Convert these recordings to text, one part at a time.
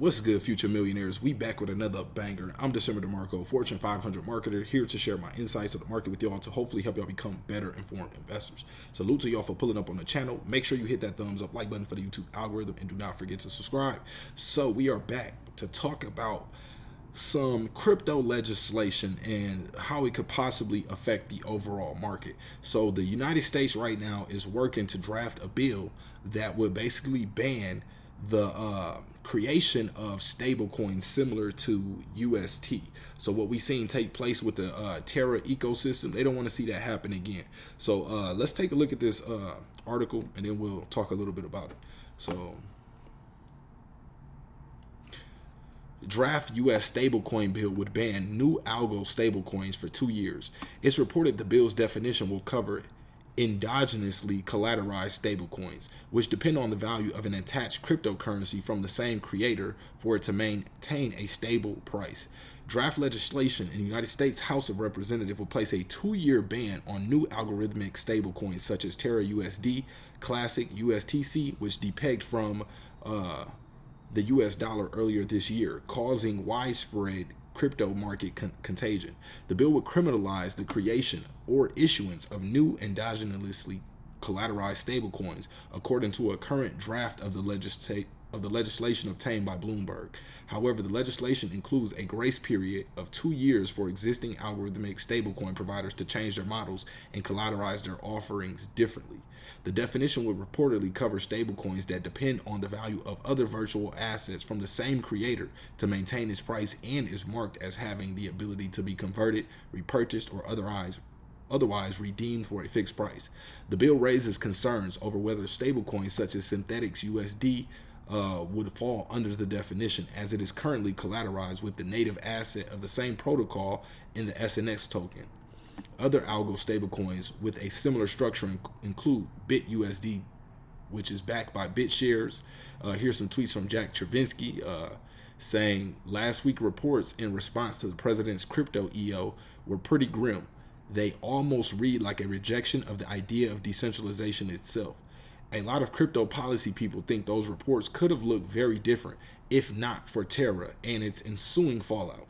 What's good, future millionaires? We back with another banger. I'm DecemberDeMarco, Fortune 500 marketer, here to share my insights of the market with y'all to hopefully help y'all become better informed investors. Salute to y'all for pulling up on the channel. Make sure you hit that thumbs up, like button for the YouTube algorithm, and do not forget to subscribe. So we are back to talk about some crypto legislation and how it could possibly affect the overall market. So the United States right now is working to draft a bill that would basically ban the creation of stable coins similar to UST. So what we've seen take place with the Terra ecosystem, they don't want to see that happen again. So let's take a look at this article and then we'll talk a little bit about it. So draft U.S. stablecoin bill would ban new algo stablecoins for 2 years. It's reported the bill's definition will cover endogenously collateralized stablecoins, which depend on the value of an attached cryptocurrency from the same creator for it to maintain a stable price. Draft legislation in the United States House of Representatives will place a 2-year ban on new algorithmic stablecoins such as Terra USD, Classic USTC, which depegged from the US dollar earlier this year, causing widespread crypto market contagion. The bill would criminalize the creation or issuance of new endogenously collateralized stablecoins, according to a current draft of the legislation obtained by Bloomberg. However, the legislation includes a grace period of 2 years for existing algorithmic stablecoin providers to change their models and collateralize their offerings differently. The definition would reportedly cover stablecoins that depend on the value of other virtual assets from the same creator to maintain its price and is marked as having the ability to be converted, repurchased, or otherwise redeemed for a fixed price. The bill raises concerns over whether stablecoins such as Synthetics USD would fall under the definition, as it is currently collateralized with the native asset of the same protocol in the SNX token. Other algo stablecoins with a similar structure include BitUSD, which is backed by BitShares. Here's some tweets from Jack Chervinsky saying, last week reports in response to the president's crypto EO were pretty grim. They almost read like a rejection of the idea of decentralization itself. A lot of crypto policy people think those reports could have looked very different if not for Terra and its ensuing fallout.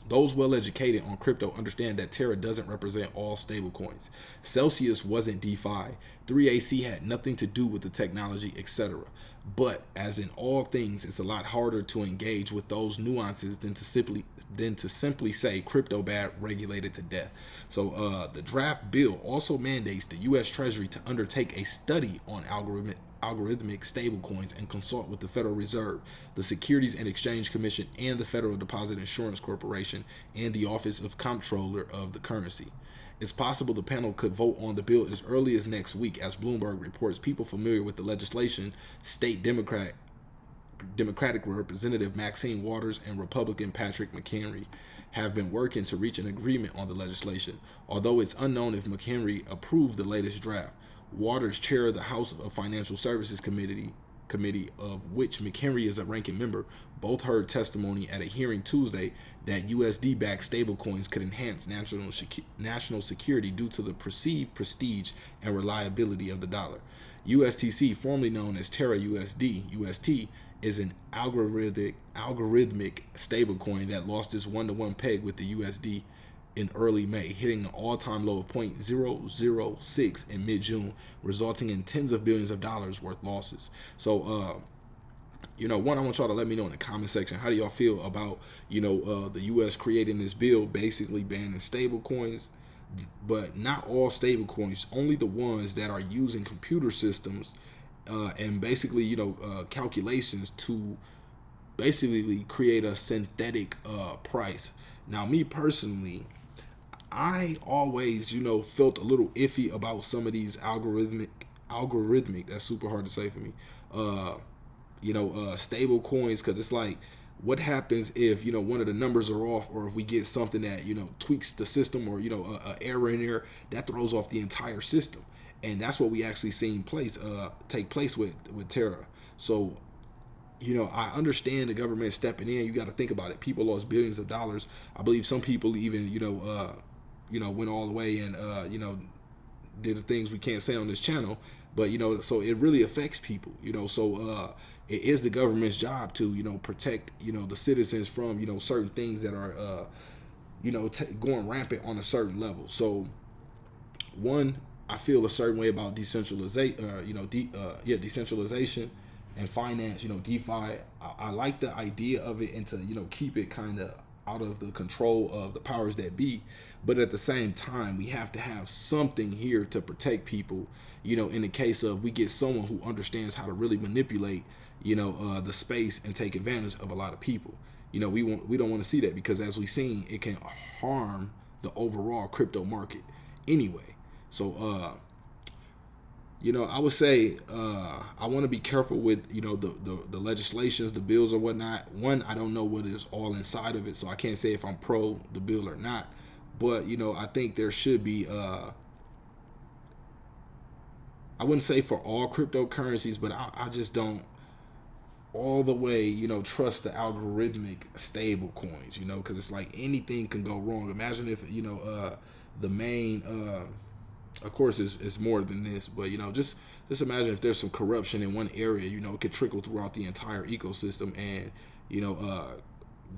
Those well-educated on crypto understand that Terra doesn't represent all stablecoins. Celsius wasn't DeFi. 3AC had nothing to do with the technology, etc. But as in all things, it's a lot harder to engage with those nuances than to simply say crypto bad, regulated to death. So the draft bill also mandates the U.S. Treasury to undertake a study on algorithmic stablecoins and consult with the Federal Reserve, the Securities and Exchange Commission, and the Federal Deposit Insurance Corporation, and the Office of Comptroller of the Currency. It's possible the panel could vote on the bill as early as next week, as Bloomberg reports. People familiar with the legislation, State Democratic Representative Maxine Waters and Republican Patrick McHenry, have been working to reach an agreement on the legislation, although it's unknown if McHenry approved the latest draft. Waters chaired the House of Financial Services Committee, of which McHenry is a ranking member, both heard testimony at a hearing Tuesday that USD-backed stablecoins could enhance national security due to the perceived prestige and reliability of the dollar. USTC, formerly known as Terra USD, UST, is an algorithmic stablecoin that lost its one-to-one peg with the USD in early May, hitting an all-time low of 0.006 in mid-June, resulting in tens of billions of dollars worth losses. So, I want y'all to let me know in the comment section, how do y'all feel about, the U.S. creating this bill, basically banning stable coins, but not all stable coins, only the ones that are using computer systems and basically, calculations to basically create a synthetic price. Now, me personally, I always, felt a little iffy about some of these algorithmic, that's super hard to say for me, stable coins, because it's like, what happens if, one of the numbers are off, or if we get something that, tweaks the system, or, a error in there that throws off the entire system. And that's what we actually seen take place with Terra. So, I understand the government stepping in. You got to think about it. People lost billions of dollars. I believe some people even, went all the way and, did the things we can't say on this channel. But so it really affects people. So it is the government's job to protect the citizens from certain things that are going rampant on a certain level. So one, I feel a certain way about decentralization, decentralization and finance, DeFi. I like the idea of it, and to keep it kind of out of the control of the powers that be. But at the same time, we have to have something here to protect people, in the case of we get someone who understands how to really manipulate, the space and take advantage of a lot of people. We don't want to see that, because as we've seen, it can harm the overall crypto market anyway. So, I would say I want to be careful with the legislations, the bills or whatnot. One, I don't know what is all inside of it, so I can't say if I'm pro the bill or not. But I think there should be. I wouldn't say for all cryptocurrencies, but I just don't all the way trust the algorithmic stable coins. Because it's like anything can go wrong. Imagine if the main. Of course, it's more than this, but just imagine if there's some corruption in one area, it could trickle throughout the entire ecosystem and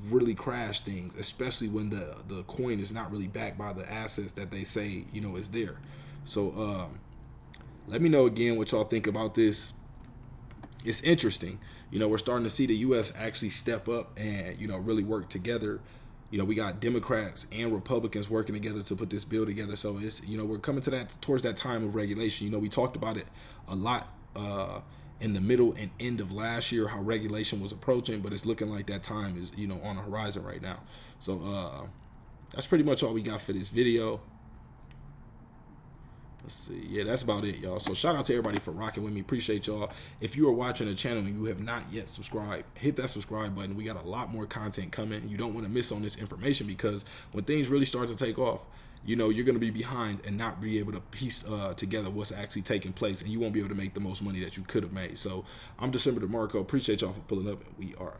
really crash things, especially when the coin is not really backed by the assets that they say is there. So let me know again what y'all think about this. It's interesting. We're starting to see the U.S. actually step up and really work together. We got Democrats and Republicans working together to put this bill together. So it's, we're coming towards that time of regulation. We talked about it a lot in the middle and end of last year, how regulation was approaching, but it's looking like that time is, on the horizon right now. So that's pretty much all we got for this video. Let's see. Yeah, that's about it, y'all. So shout out to everybody for rocking with me. Appreciate y'all. If you are watching the channel and you have not yet subscribed, hit that subscribe button. We got a lot more content coming. You don't want to miss on this information, because when things really start to take off, you're going to be behind and not be able to piece together what's actually taking place, and you won't be able to make the most money that you could have made. So I'm DecemberDeMarco. Appreciate y'all for pulling up. We are